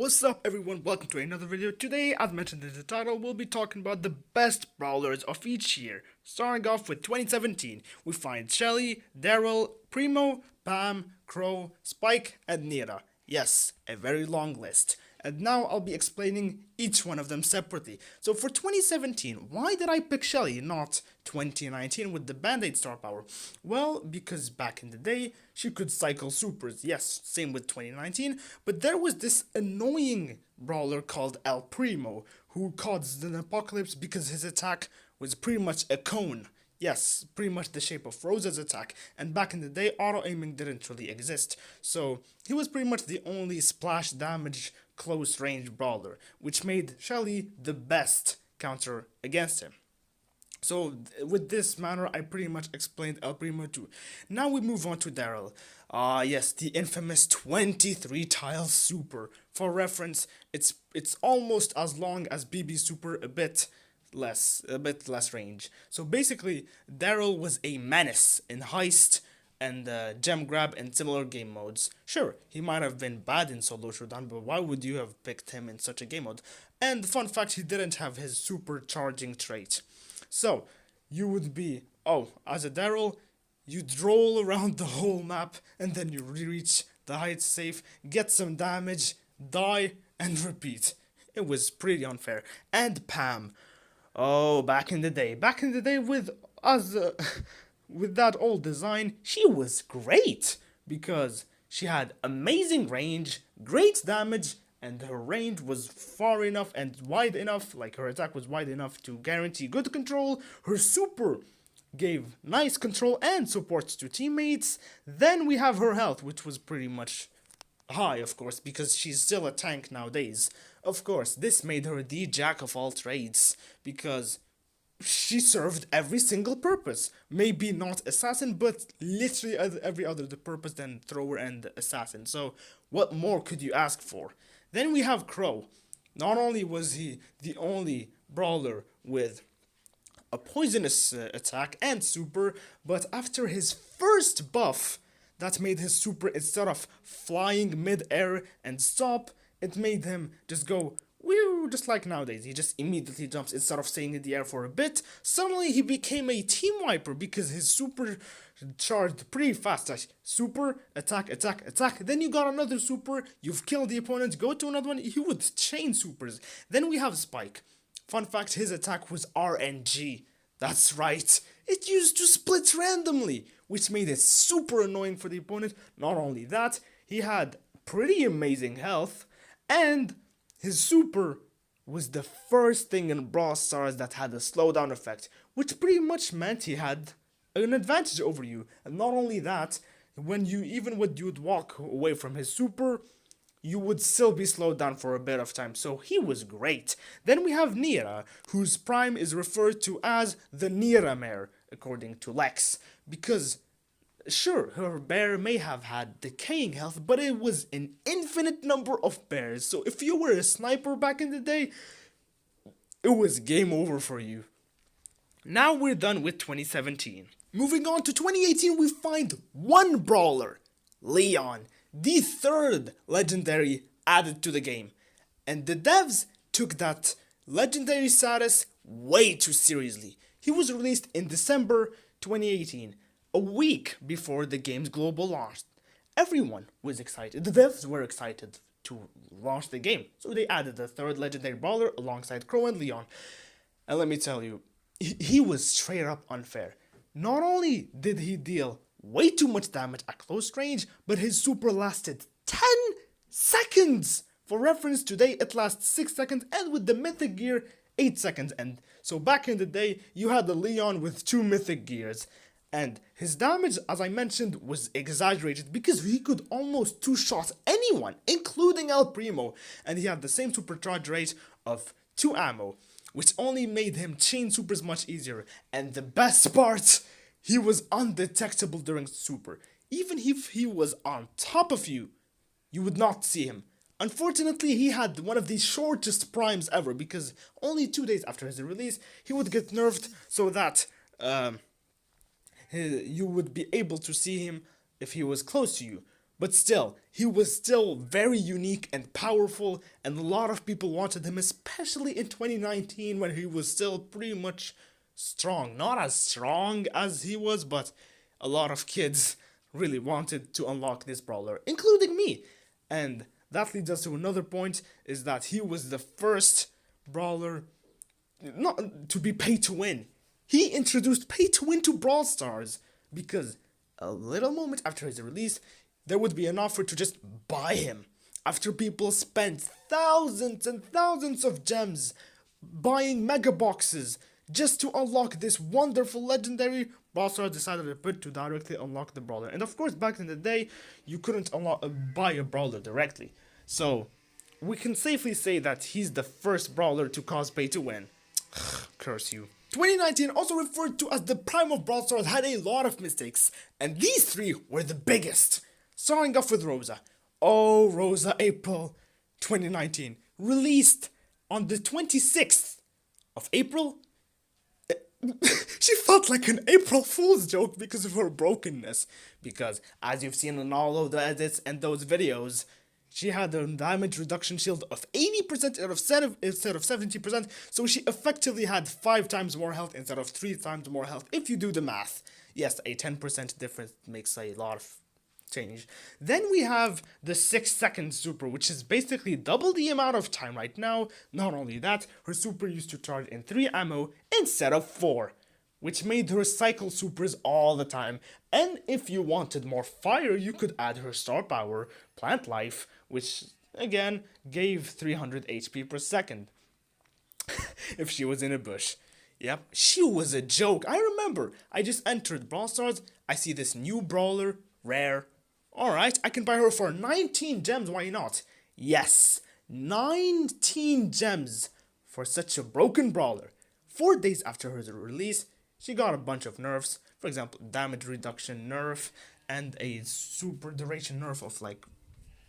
What's up everyone, welcome to another video. Today, as mentioned in the title, we'll be talking about the best brawlers of each year. Starting off with 2017, we find Shelly, Daryl, Primo, Pam, Crow, Spike, and Nita. Yes, a very long list. And now I'll be explaining each one of them separately. So for 2017, why did I pick Shelly, not 2019 with the Band-Aid star power? Well, because back in the day, she could cycle supers. Yes, same with 2019, but there was this annoying brawler called El Primo, who caused an apocalypse because his attack was pretty much a cone. Yes, pretty much the shape of Rosa's attack, and back in the day, auto-aiming didn't really exist, so he was pretty much the only splash damage close-range brawler, which made Shelly the best counter against him. So, with this manner, I pretty much explained El Primo too. Now we move on to Daryl. Yes, the infamous 23 tile super. For reference, it's almost as long as BB super, a bit less range. So basically, Daryl was a menace in heist and gem grab and similar game modes. Sure, he might have been bad in solo showdown, but why would you have picked him in such a game mode? And fun fact, he didn't have his supercharging trait. So, you would be, as a Daryl, you'd roll around the whole map, and then you reach the height safe, get some damage, die, and repeat. It was pretty unfair. And Pam. Oh, back in the day with us, with that old design, she was great because she had amazing range, great damage, and her range was far enough and wide enough, like her attack was wide enough to guarantee good control. Her super gave nice control and support to teammates. Then we have her health, which was pretty much high, of course, because she's still a tank nowadays. Of course, this made her the jack of all trades, because she served every single purpose. Maybe not assassin, but literally every other purpose than thrower and assassin. So, what more could you ask for? Then we have Crow. Not only was he the only brawler with a poisonous attack and super, but after his first buff, that made his super, instead of flying mid-air and stop, it made him just go whew, just like nowadays. He just immediately jumps instead of staying in the air for a bit. Suddenly he became a team wiper because his super charged pretty fast. Like, super, attack, attack, attack. Then you got another super, you've killed the opponent, go to another one, he would chain supers. Then we have Spike. Fun fact, his attack was RNG. That's right, it used to split randomly, which made it super annoying for the opponent. Not only that, he had pretty amazing health, and his super was the first thing in Brawl Stars that had a slowdown effect, which pretty much meant he had an advantage over you. And not only that, when you'd walk away from his super, you would still be slowed down for a bit of time, so he was great. Then we have Nita, whose prime is referred to as the Nira mare, according to Lex, because sure, her bear may have had decaying health, but it was an infinite number of bears, so if you were a sniper back in the day, it was game over for you. Now we're done with 2017. Moving on to 2018, we find one brawler, Leon, the third legendary added to the game. And the devs took that legendary status way too seriously. He was released in December 2018, a week before the game's global launch. Everyone was excited. The devs were excited to launch the game, so they added the third legendary brawler alongside Crow and Leon. And let me tell you, he was straight up unfair. Not only did he deal way too much damage at close range, but his super lasted 10 seconds! For reference, today it lasts 6 seconds, and with the mythic gear, 8 seconds. And so back in the day, you had the Leon with 2 mythic gears. And his damage, as I mentioned, was exaggerated because he could almost two-shot anyone, including El Primo. And he had the same supercharge rate of 2 ammo, which only made him chain supers much easier. And the best part, he was undetectable during super. Even if he was on top of you, you would not see him. Unfortunately, he had one of the shortest primes ever, because only 2 days after his release, he would get nerfed so that you would be able to see him if he was close to you. But still, he was still very unique and powerful, and a lot of people wanted him, especially in 2019 when he was still pretty much strong. Not as strong as he was, but a lot of kids really wanted to unlock this brawler, including me. And that leads us to another point, is that he was the first brawler not to be pay to win. He introduced pay to win to Brawl Stars because a little moment after his release, there would be an offer to just buy him. After people spent thousands and thousands of gems buying mega boxes just to unlock this wonderful legendary, Brawl Stars decided to directly unlock the brawler. And of course, back in the day, you couldn't buy a brawler directly. So, we can safely say that he's the first brawler to cause pay to win. Curse you. 2019, also referred to as the prime of Brawl Stars, had a lot of mistakes, and these three were the biggest. Starting off with Rosa. Oh, Rosa April 2019. Released on the 26th of April. She felt like an April Fool's joke because of her brokenness. Because, as you've seen in all of the edits and those videos, she had a damage reduction shield of 80% instead of 70%, so she effectively had 5 times more health instead of 3 times more health, if you do the math. Yes, a 10% difference makes a lot of change. Then we have the 6-second super, which is basically double the amount of time right now. Not only that, her super used to charge in 3 ammo instead of 4, which made her cycle supers all the time. And if you wanted more fire, you could add her star power, Plant Life, which again gave 300 HP per second if she was in a bush. Yep, she was a joke. I remember, I just entered Brawl Stars, I see this new brawler, rare. Alright, I can buy her for 19 gems, why not? Yes, 19 gems for such a broken brawler. 4 days after her release, she got a bunch of nerfs. For example, damage reduction nerf and a super duration nerf of like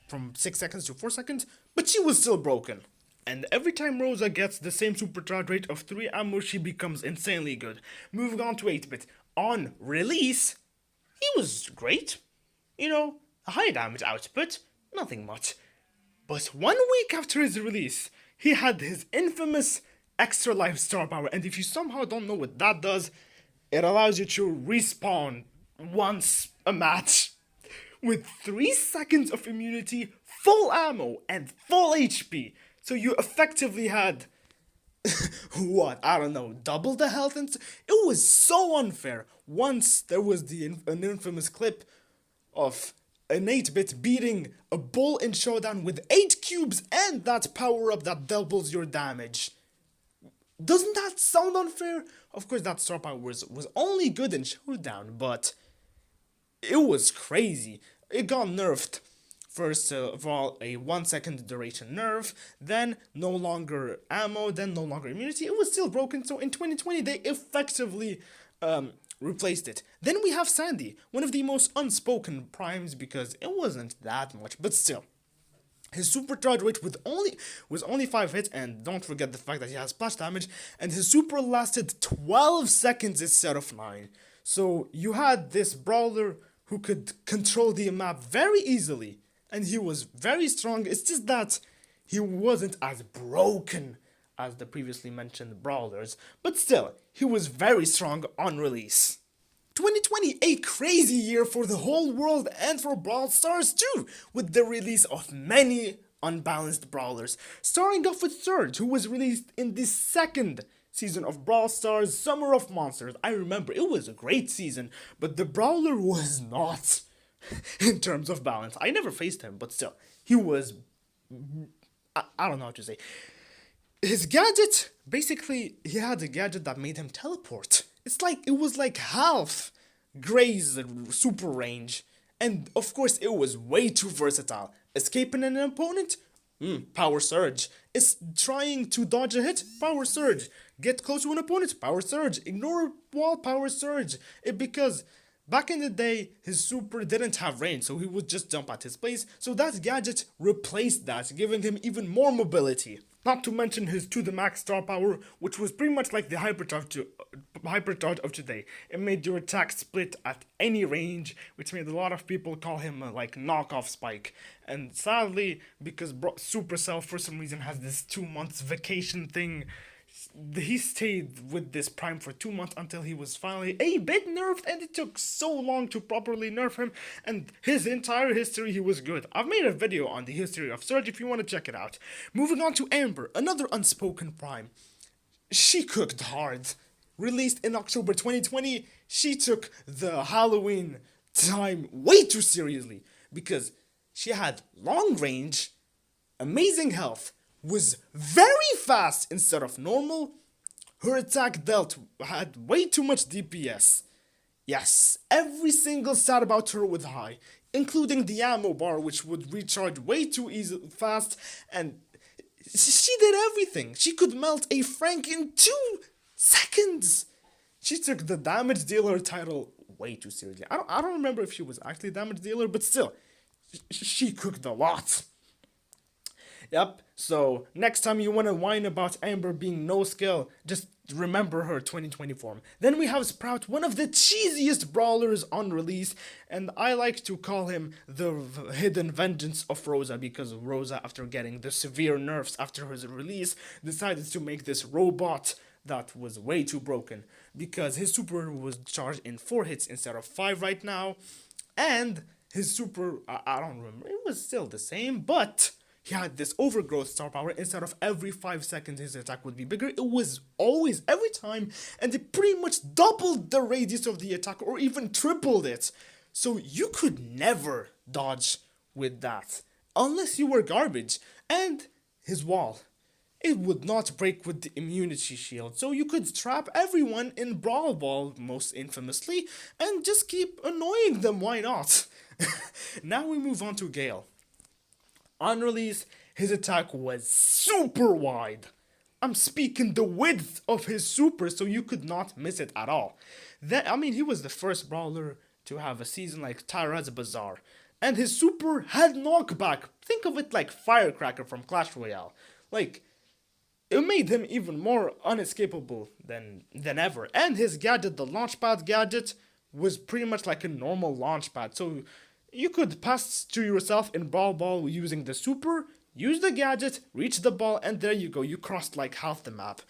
from 6 seconds to 4 seconds, but she was still broken. And every time Rosa gets the same supercharge rate of 3 ammo, she becomes insanely good. Moving on to 8-bit. On release, he was great. You know, a high damage output, nothing much. But 1 week after his release, he had his infamous extra life star power, and if you somehow don't know what that does, it allows you to respawn once a match with 3 seconds of immunity, full ammo, and full HP. So you effectively had, what, I don't know, double the health, and it was so unfair. Once there was an infamous clip of an 8-bit beating a bull in Showdown with 8 cubes and that power-up that doubles your damage. Doesn't that sound unfair? Of course, that star power was only good in Showdown, but it was crazy. It got nerfed. First of all, a 1 second duration nerf, then no longer ammo, then no longer immunity. It was still broken, so in 2020 they effectively replaced it. Then we have Sandy, one of the most unspoken primes because it wasn't that much, but still. His supercharge rate was only 5 hits, and don't forget the fact that he has splash damage, and his super lasted 12 seconds instead of 9. So you had this brawler who could control the map very easily, and he was very strong. It's just that he wasn't as broken as the previously mentioned brawlers, but still, he was very strong on release. 2020, a crazy year for the whole world and for Brawl Stars too, with the release of many unbalanced brawlers. Starting off with Surge, who was released in the 2nd season of Brawl Stars Summer of Monsters. I remember, it was a great season, but the brawler was not in terms of balance. I never faced him, but still, he was, I don't know how to say. His gadget, basically, he had a gadget that made him teleport. It was like half Gray's super range. And of course, it was way too versatile. Escaping an opponent? Power Surge. It's trying to dodge a hit? Power Surge. Get close to an opponent? Power Surge. Ignore a wall? Power Surge. Because Back in the day, his super didn't have range, so he would just jump at his place, so that gadget replaced that, giving him even more mobility. Not to mention his to the max star power, which was pretty much like the hypercharge of today. It made your attack split at any range, which made a lot of people call him a like knockoff Spike. And sadly, because Supercell for some reason has this 2 months vacation thing, he stayed with this prime for 2 months until he was finally a bit nerfed, and it took so long to properly nerf him, and his entire history he was good. I've made a video on the history of Surge if you want to check it out. Moving on to Amber, another unspoken prime. She cooked hard. Released in October 2020, she took the Halloween time way too seriously because she had long range, amazing health, was very fast instead of normal. Her attack had way too much DPS. Yes, every single stat about her was high, including the ammo bar, which would recharge way too fast, and she did everything. She could melt a Frank in 2 seconds. She took the damage dealer title way too seriously. I don't remember if she was actually a damage dealer, but still, she cooked a lot. Yep, so next time you want to whine about Amber being no skill, just remember her 2020 form. Then we have Sprout, one of the cheesiest brawlers on release, and I like to call him the hidden vengeance of Rosa, because Rosa, after getting the severe nerfs after his release, decided to make this robot that was way too broken, because his super was charged in 4 hits instead of 5 right now, and his super, I don't remember, it was still the same, but he had this overgrowth star power. Instead of every 5 seconds his attack would be bigger, it was always every time, and it pretty much doubled the radius of the attack or even tripled it. So you could never dodge with that unless you were garbage. And his wall, it would not break with the immunity shield, so you could trap everyone in Brawl Ball, most infamously, and just keep annoying them, why not? Now we move on to Gale. On release, his attack was super wide. I'm speaking the width of his super, so you could not miss it at all. He was the first brawler to have a season like Tara's Bazaar. And his super had knockback. Think of it like Firecracker from Clash Royale. Like, it made him even more unescapable than ever. And his gadget, the Launchpad gadget, was pretty much like a normal launchpad. So you could pass to yourself in Brawl Ball using the super, use the gadget, reach the ball, and there you go, you crossed like half the map.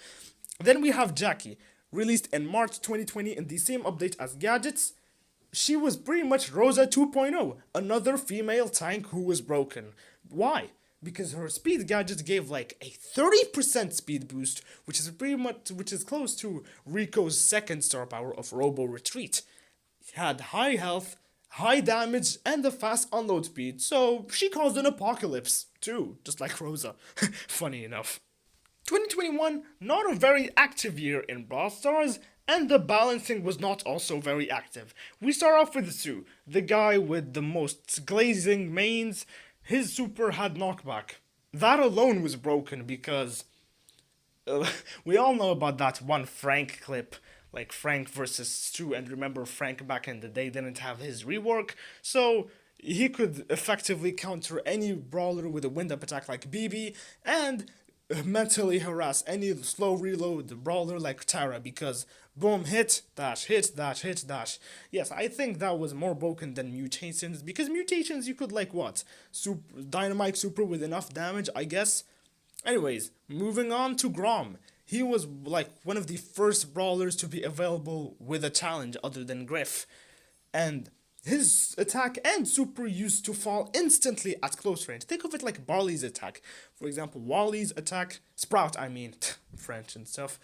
Then we have Jackie, released in March 2020 in the same update as gadgets. She was pretty much Rosa 2.0, another female tank who was broken. Why? Because her speed gadget gave like a 30% speed boost, which is close to Rico's second star power of Robo Retreat. She had high health, high damage, and a fast unload speed, so she caused an apocalypse, too, just like Rosa. Funny enough. 2021, not a very active year in Brawl Stars, and the balancing was not also very active. We start off with Sue, the guy with the most glazing mains. His super had knockback. That alone was broken because we all know about that one Frank clip, like Frank versus Stu, and remember Frank back in the day didn't have his rework, so he could effectively counter any brawler with a wind-up attack like BB, and mentally harass any slow reload brawler like Tara, because boom, hit, dash, hit, dash, hit, dash. Yes, I think that was more broken than mutations, because mutations you could like what? Dynamite super with enough damage, I guess? Anyways, moving on to Grom. He was like one of the first brawlers to be available with a challenge other than Griff. And his attack and super used to fall instantly at close range. Think of it like Barley's attack. For example, Wally's attack, Sprout I mean, French and stuff,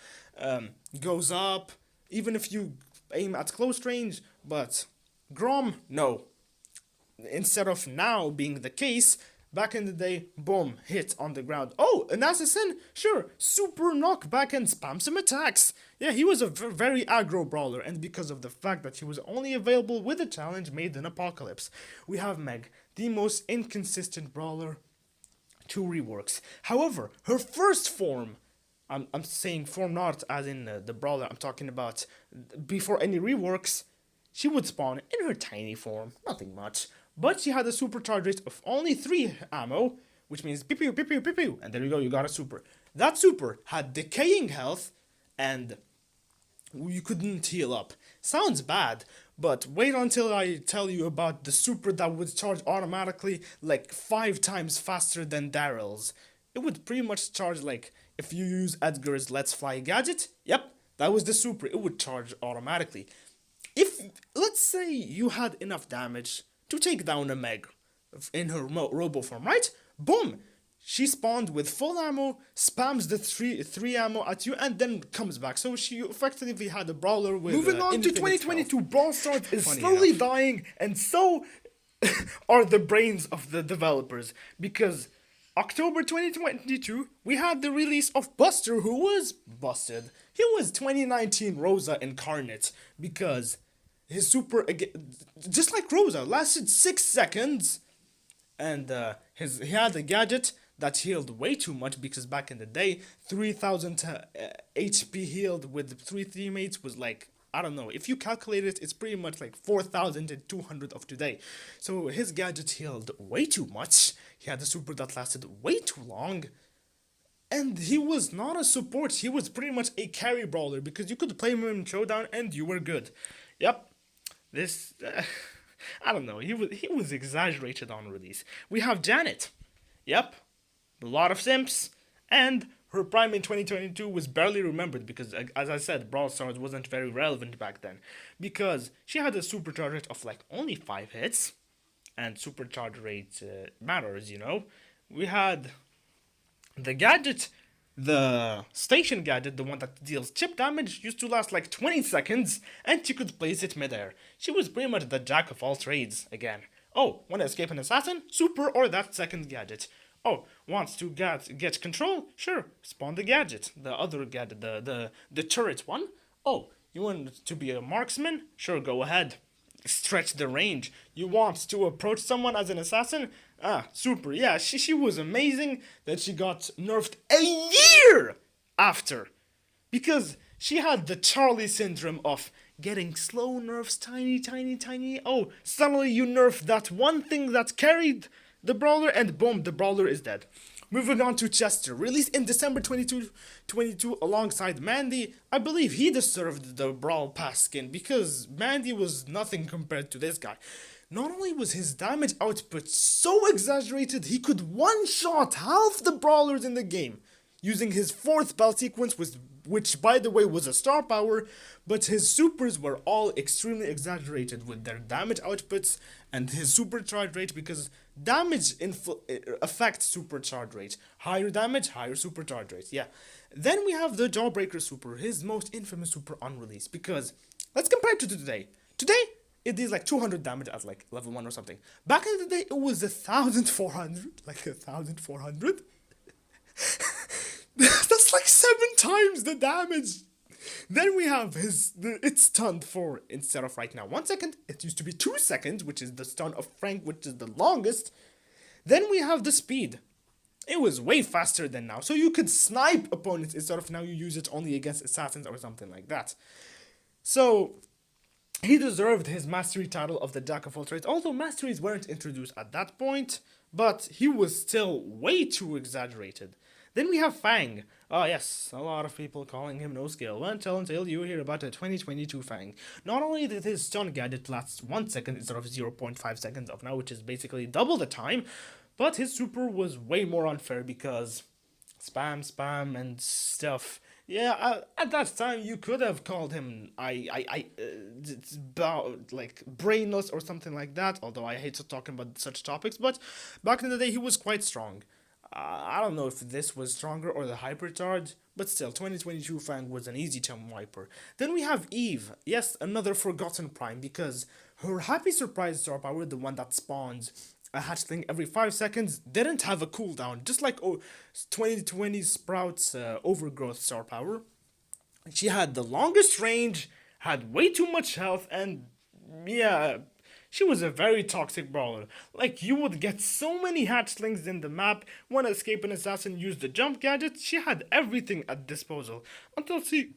goes up even if you aim at close range, but Grom, no. Instead of now being the case, back in the day, boom, hit on the ground. Oh, an assassin? Sure, super knockback and spam some attacks. Yeah, he was a very aggro brawler, and because of the fact that he was only available with a challenge made in Apocalypse. We have Meg, the most inconsistent brawler, 2 reworks. However, her first form, I'm saying form not as in the brawler, I'm talking about before any reworks, she would spawn in her tiny form, nothing much. But she had a supercharge rate of only 3 ammo, which means pew pew pew pew pew pew, and there you go, you got a super. That super had decaying health, and you couldn't heal up. Sounds bad, but wait until I tell you about the super that would charge automatically like 5 times faster than Daryl's. It would pretty much charge like if you use Edgar's Let's Fly gadget. Yep, that was the super. It would charge automatically. If, let's say, you had enough damage to take down a Meg in her robo form, right? Boom! She spawned with full ammo, spams the three ammo at you, and then comes back. So she effectively had a brawler with. Moving on to 2022, Brawl Stars is slowly dying, and so are the brains of the developers. Because October 2022, we had the release of Buster, who was busted. He was 2019 Rosa incarnate because his super, just like Rosa, lasted 6 seconds, and he had a gadget that healed way too much because back in the day, 3000 HP healed with 3 teammates was like, I don't know, if you calculate it, it's pretty much like 4200 of today. So his gadget healed way too much. He had a super that lasted way too long. And he was not a support, he was pretty much a carry brawler because you could play him in Showdown and you were good. Yep, this, I don't know, he was exaggerated on release. We have Janet. Yep, a lot of simps, and her prime in 2022 was barely remembered because, as I said, Brawl Stars wasn't very relevant back then. Because she had a supercharge rate of like only 5 hits, and supercharge rate matters, you know. We had the gadget, the station gadget, the one that deals chip damage, used to last like 20 seconds, and she could place it midair. She was pretty much the jack of all trades again. Oh, want to escape an assassin? Super or that second gadget. Oh, wants to get control? Sure, spawn the gadget. The other gadget, the turret one. Oh, you want to be a marksman? Sure, go ahead. Stretch the range. You want to approach someone as an assassin? Ah, super. Yeah, she was amazing that she got nerfed a year after. Because she had the Charlie syndrome of getting slow nerfs, tiny. Oh, suddenly you nerf that one thing that carried the brawler, and boom, the brawler is dead. Moving on to Chester, released in December 2022 alongside Mandy. I believe he deserved the Brawl Pass skin because Mandy was nothing compared to this guy. Not only was his damage output so exaggerated, he could one-shot half the brawlers in the game using his 4th bell sequence, which by the way was a star power, but his supers were all extremely exaggerated with their damage outputs and his supercharge rate, because damage affects supercharge rate. Higher damage, higher supercharge rate, yeah. Then we have the Jawbreaker super, his most infamous super on release, because let's compare it to today. Today, it deals like 200 damage at like level 1 or something. Back in the day, it was 1,400, like 1,400. That's like 7 times the damage. Then we have it's stunned for, instead of right now 1 second, it used to be 2 seconds, which is the stun of Frank, which is the longest. Then we have the speed. It was way faster than now, so you could snipe opponents instead of now you use it only against assassins or something like that. So he deserved his mastery title of the Jack of all trades, although masteries weren't introduced at that point, but he was still way too exaggerated. Then we have Fang. Oh yes, a lot of people calling him no skill. Until you hear about the 2022 Fang. Not only did his stun gadget last 1 second instead of 0.5 seconds of now, which is basically double the time, but his super was way more unfair because spam and stuff. Yeah, at that time you could have called him like brainless or something like that, although I hate talking about such topics, but back in the day he was quite strong. I don't know if this was stronger or the hypercharge, but still, 2022 Fang was an easy time wiper. Then we have Eve, yes, another forgotten prime, because her Happy Surprise star power, the one that spawns a hatchling every 5 seconds, didn't have a cooldown, just like 2020 Sprout's Overgrowth star power. She had the longest range, had way too much health, and yeah, she was a very toxic brawler. Like, you would get so many hatchlings in the map. When escape an assassin used the jump gadget, she had everything at disposal. Until she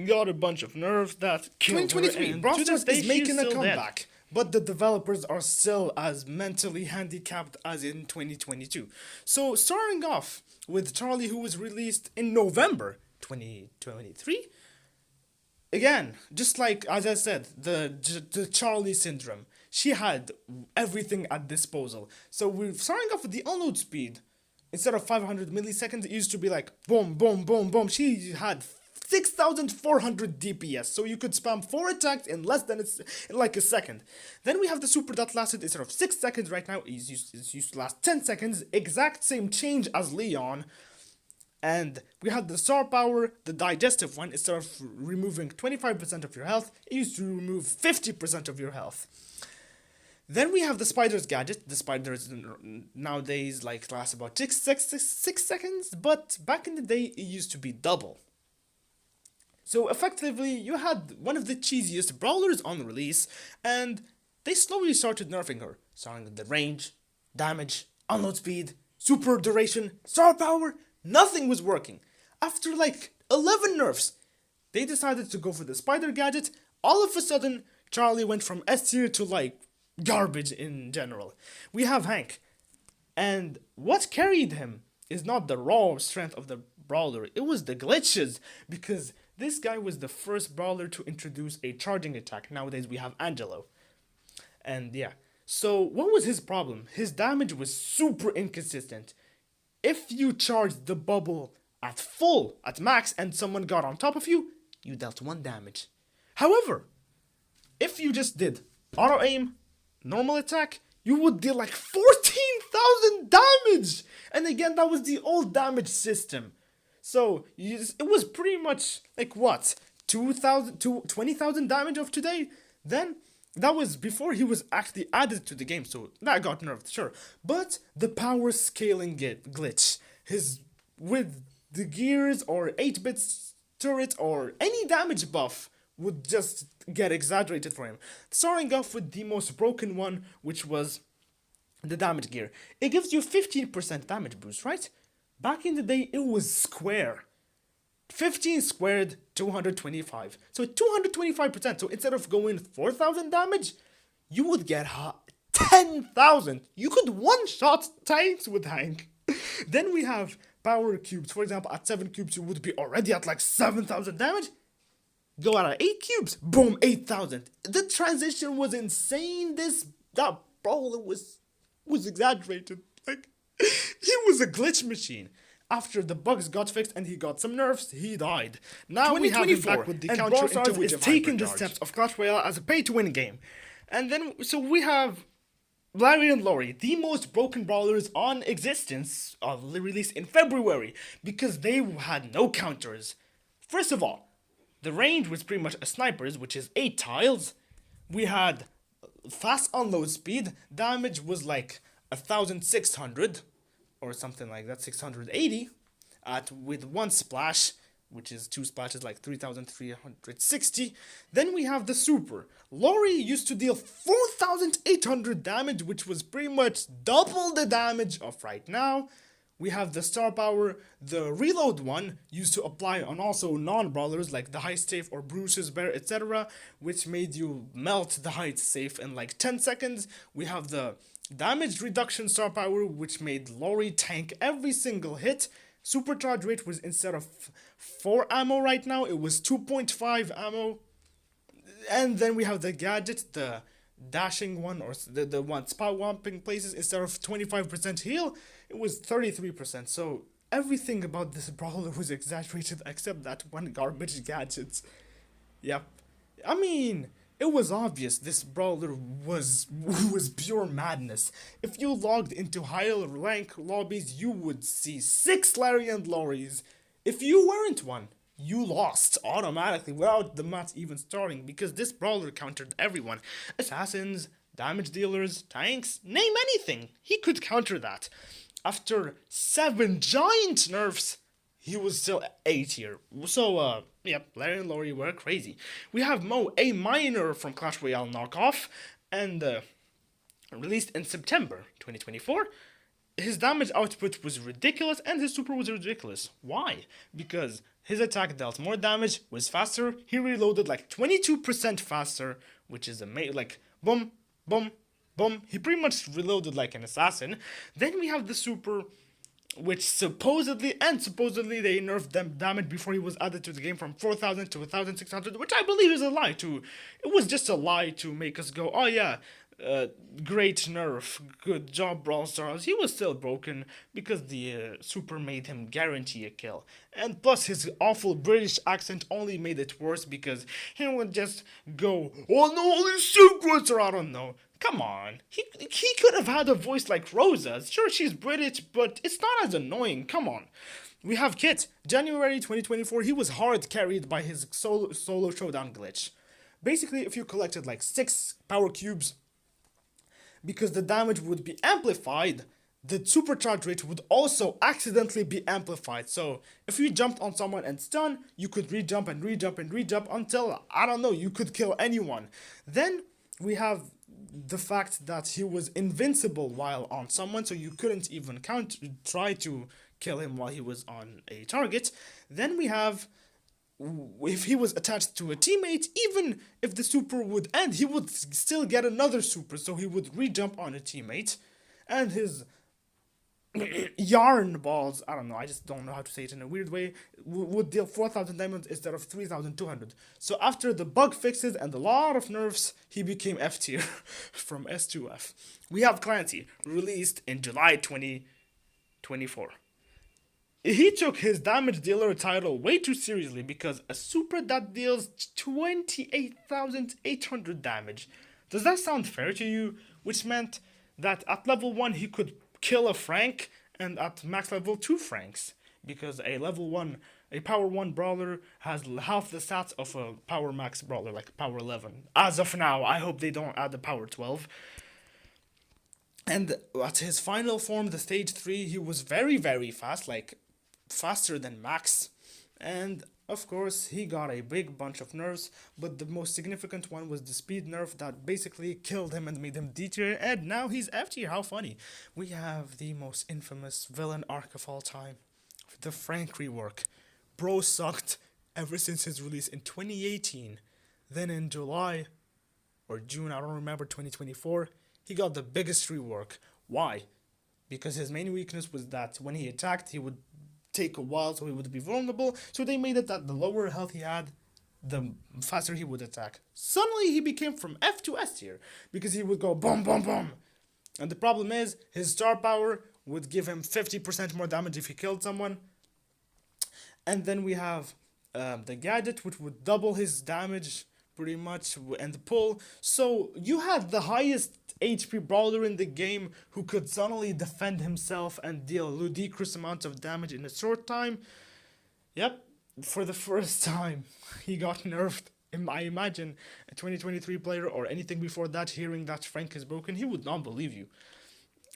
got a bunch of nerfs that killed her, 2023, and Brawl to this Stars day is she's making a still dead. comeback, but the developers are still as mentally handicapped as in 2022. So, starting off with Charlie, who was released in November 2023. Again, just like as I said, the Charlie syndrome. She had everything at disposal. So we're starting off with the unload speed. Instead of 500 milliseconds, it used to be like boom, boom, boom, boom. She had 6,400 DPS, so you could spam 4 attacks in less than in like a second. Then we have the super that lasted instead of 6 seconds right now, it's used to last 10 seconds. Exact same change as Leon. And we had the star power, the digestive one. Instead of removing 25% of your health, it used to remove 50% of your health. Then we have the spider's gadget. The spiders nowadays like last about 6 seconds, but back in the day it used to be double. So effectively, you had one of the cheesiest brawlers on release, and they slowly started nerfing her, starting with the range, damage, unload speed, super duration, star power. Nothing was working. After like 11 nerfs, they decided to go for the spider gadget. All of a sudden, Charlie went from S tier to like garbage in general. We have Hank, and what carried him is not the raw strength of the brawler, it was the glitches, because this guy was the first brawler to introduce a charging attack. Nowadays we have Angelo. And yeah, so what was his problem? His damage was super inconsistent. If you charged the bubble at max, and someone got on top of you, you dealt 1 damage. However, if you just did auto aim, normal attack, you would deal like 14,000 damage! And again, that was the old damage system. So, it was pretty much like what? 2,000 to 20,000 damage of today? Then, that was before he was actually added to the game, so that got nerfed, sure. But the power scaling glitch, with the gears or 8-bit turret or any damage buff would just get exaggerated for him. Starting off with the most broken one, which was the damage gear. It gives you 15% damage boost, right? Back in the day, it was square. 15 squared, 225. So 225%. So instead of going 4,000 damage, you would get 10,000. You could one-shot tanks with Hank. Then we have power cubes. For example, at 7 cubes, you would be already at like 7,000 damage. Go out at 8 cubes, boom, 8,000. The transition was insane. That brawler was exaggerated. Like, he was a glitch machine. After the bugs got fixed and he got some nerfs, he died. Now we have him back with the and counter Brawl Stars into is taking the steps of Clash Royale as a pay-to-win game. And then, so we have Larry and Lori, the most broken brawlers on existence, released in February, because they had no counters. First of all, the range was pretty much a sniper's, which is 8 tiles. We had fast unload speed. Damage was like 1,600 or something like that, 680 with 1 splash, which is 2 splashes like 3,360. Then we have the super. Lori used to deal 4,800 damage, which was pretty much double the damage of right now. We have the star power. The reload one used to apply on also non-brawlers like the Heist Safe or Bruce's Bear, etc., which made you melt the Heist Safe in like 10 seconds. We have the damage reduction star power, which made Lori tank every single hit. Supercharge rate was, instead of 4 ammo right now, it was 2.5 ammo. And then we have the gadget, the dashing one, or the one spot wamping places. Instead of 25% heal, it was 33%. So everything about this brawler was exaggerated except that one garbage gadget. Yep. I mean, it was obvious this brawler was pure madness. If you logged into higher rank lobbies, you would see 6 Larry and Loris. If you weren't one, you lost automatically without the match even starting, because this brawler countered everyone. Assassins, damage dealers, tanks, name anything. He could counter that. After 7 giant nerfs, he was still A tier. So, yep, Larry and Lori were crazy. We have Mo, a miner from Clash Royale knockoff, and released in September 2024. his damage output was ridiculous and his super was ridiculous. Why? Because his attack dealt more damage, was faster, he reloaded like 22% faster, which is amazing. Like, boom, boom, boom. He pretty much reloaded like an assassin. Then we have the super, which supposedly they nerfed them damage before he was added to the game from 4,000 to 1,600, which I believe is a lie. It was just a lie to make us go, oh yeah, great nerf, good job, Brawl Stars. He was still broken because the super made him guarantee a kill. And plus, his awful British accent only made it worse because he would just go, oh no, all these secrets, or I don't know. Come on, he could have had a voice like Rosa's. Sure, she's British, but it's not as annoying. Come on. We have Kit. January 2024, he was hard carried by his solo showdown glitch. Basically, if you collected like 6 power cubes, because the damage would be amplified, the supercharge rate would also accidentally be amplified. So if you jumped on someone and stun, you could re-jump and re-jump and re-jump until, I don't know, you could kill anyone. Then we have the fact that he was invincible while on someone, so you couldn't even try to kill him while he was on a target. Then we have, if he was attached to a teammate, even if the super would end, he would still get another super, so he would re-jump on a teammate. And his yarn balls, I don't know, I just don't know how to say it in a weird way, would deal 4,000 diamonds instead of 3,200. So after the bug fixes and a lot of nerfs, he became F tier from S to F. We have Clancy, released in July 2024. He took his damage dealer title way too seriously because a super that deals 28,800 damage. Does that sound fair to you? Which meant that at level 1 he could kill a Frank and at max level 2 Franks. Because a power 1 brawler has half the stats of a power max brawler, like power 11. As of now, I hope they don't add the power 12. And at his final form, the stage 3, he was very, very fast, like faster than max. And of course, he got a big bunch of nerfs, but the most significant one was the speed nerf that basically killed him and made him D tier, and now he's F tier. How funny. We have the most infamous villain arc of all time, the Frank rework. Bro sucked ever since his release in 2018. Then in July or June, I don't remember, 2024, he got the biggest rework. Why? Because his main weakness was that when he attacked, he would take a while, so he would be vulnerable. So they made it that the lower health he had, the faster he would attack. Suddenly he became from F to S tier because he would go boom, boom, boom. And the problem is his star power would give him 50% more damage if he killed someone. And then we have the gadget, which would double his damage pretty much, and the pull. So you had the highest HP brawler in the game who could suddenly defend himself and deal ludicrous amounts of damage in a short time. Yep, for the first time, he got nerfed. I imagine a 2023 player or anything before that hearing that Frank is broken, he would not believe you.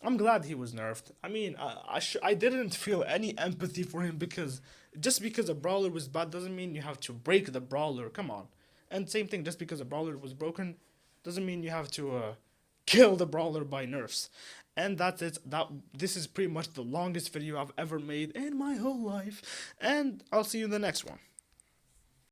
I'm glad he was nerfed. I mean, I didn't feel any empathy for him because just because a brawler was bad doesn't mean you have to break the brawler. Come on. And same thing, just because a brawler was broken doesn't mean you have to kill the brawler by nerfs. And that's it. This is pretty much the longest video I've ever made in my whole life. And I'll see you in the next one.